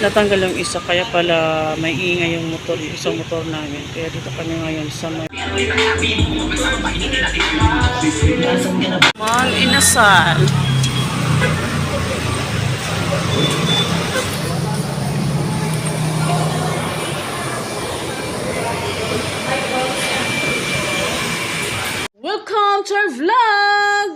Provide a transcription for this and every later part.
natanggal yung isa, kaya pala may ingay yung motor, yung isang motor namin. Kaya dito kami ngayon sa may Mang Inasal. Welcome to our vlog!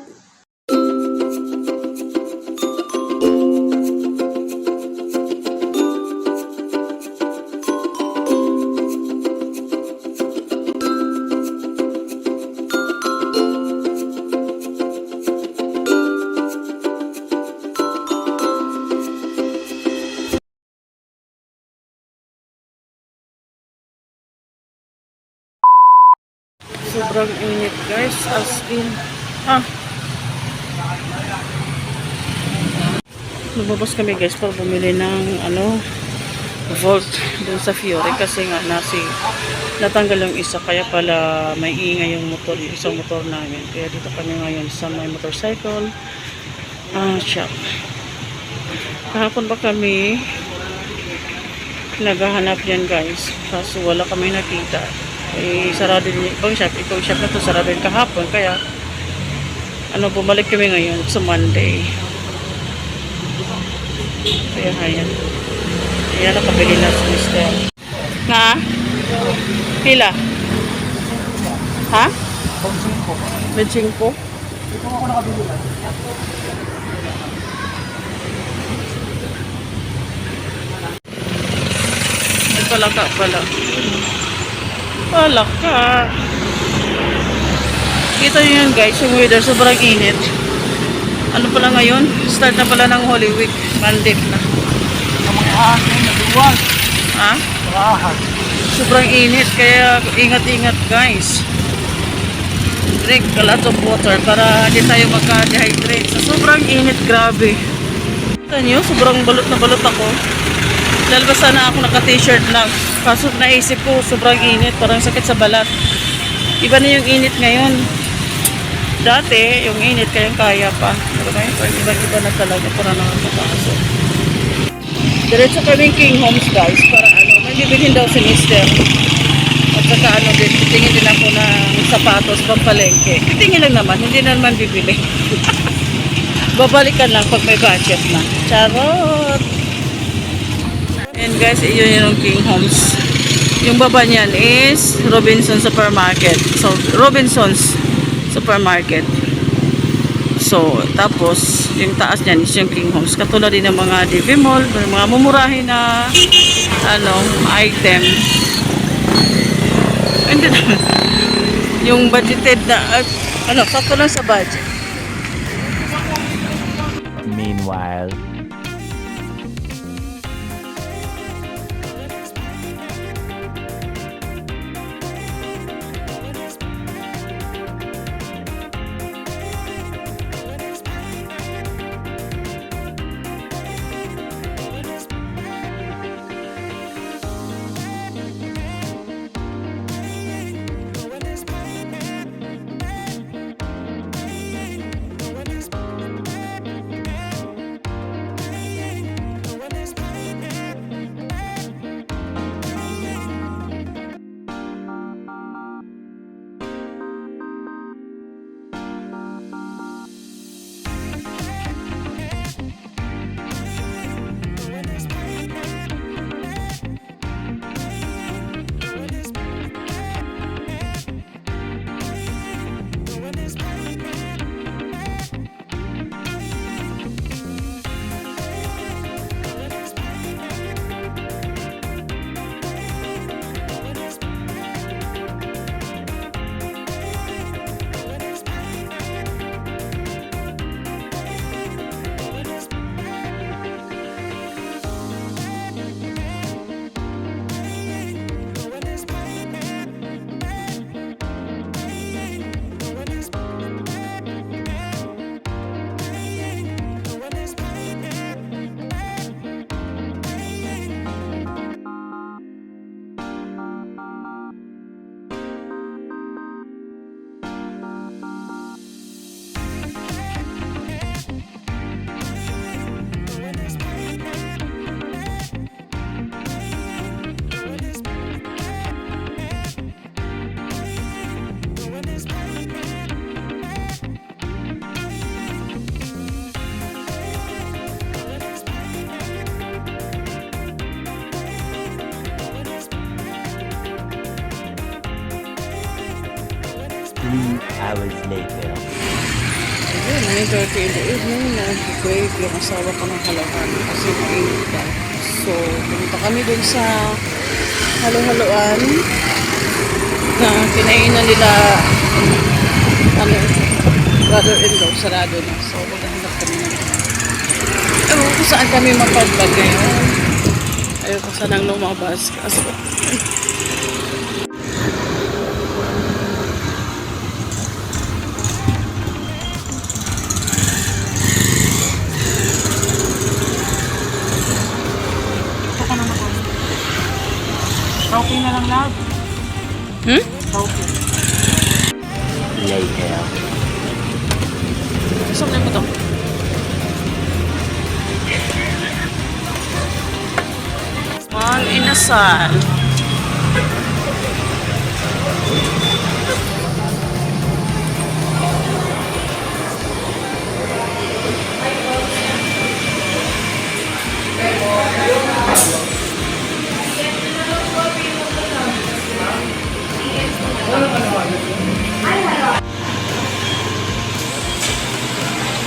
Sobrang init guys, as in lumabas kami guys para bumili ng Volt dun sa Fiore kasi nga natanggal yung isa, kaya pala may ingay yung motor, yung isang motor namin. Kaya dito kami ngayon sa may motorcycle shop. Kahapon ba kami naghahanap yan guys, kaso wala kami nakita. Sarado din ibang shop na to, sarado din kahapon, kaya bumalik kami ngayon sa Monday. Kaya ayan nakabili na si Mr. nga pila ha? 25 ito ako nakabili lang. Palaka pala. Palaka. Kita nyo yun guys, yung weather sobrang init. Ano pala ngayon? Start na pala ng Holy Week. Monday na. Ha? Sobrang init, kaya ingat-ingat guys. Drink a lot of water para hindi tayo magka-dehydrate. Sa sobrang init, grabe. Kita nyo, sobrang balot na balot ako. Lalabas sana ako naka-t-shirt lang. Kaso naisip ko, sobrang init. Parang sakit sa balat. Iba na yung init ngayon. Dati, yung init kayang-kaya pa. Pero ngayon, parang iba-iba na talaga. Parang nakakapasok. Diretso kaming King Homes guys. Para may bibilhin daw si Mister. At saka titingin din ako ng sapatos, pampalengke. Titingin lang naman, hindi na naman bibili. Babalikan lang pag may budget na. Charot! And guys, yun yung King Homes. Yung baba niyan is Robinsons Supermarket. So, Robinsons Supermarket. So, tapos, yung taas niyan is yung King Homes. Katulad din ng mga DV Mall, mga mumurahin na item. Hindi naman. Yung budgeted na, sakto lang sa budget. Meanwhile, hours later. Ayun, 9:30 in the evening, nag-break yung asawa ko ng halahan kasi mainit ka. So, pumunta kami dun sa halo-haloan na kinainan nila brother-in-law, sarado na. So, maghanap kami na. Ewan ko saan kami mapagpag ngayon. Ayaw ko sanang lumabas kasi Shopping na lang love. Shopping. Later. saan na mo to? Small inasal.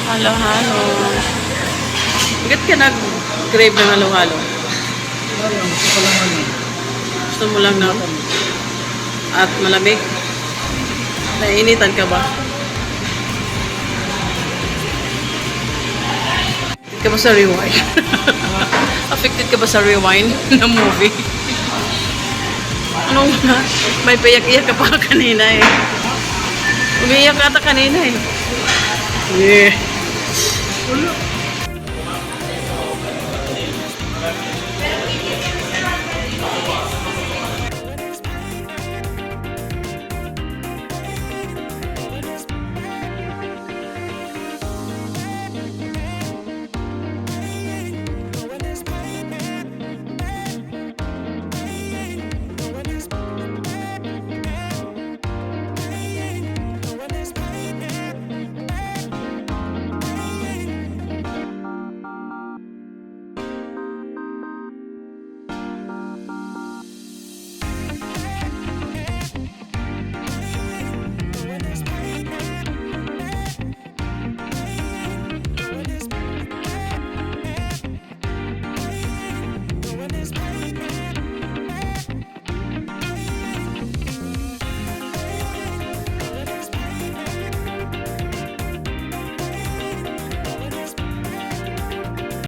Halo-halo. Bakit ka nag-crave ng halo-halo? Gusto mo lang na at malamig? Nainitan ka ba? Affected ka ba sa rewind? Affected ka ba sa rewind na movie? Anong na? May payak-iyak ka pa kanina eh. Umiiyak ka ata kanina eh. Yeah.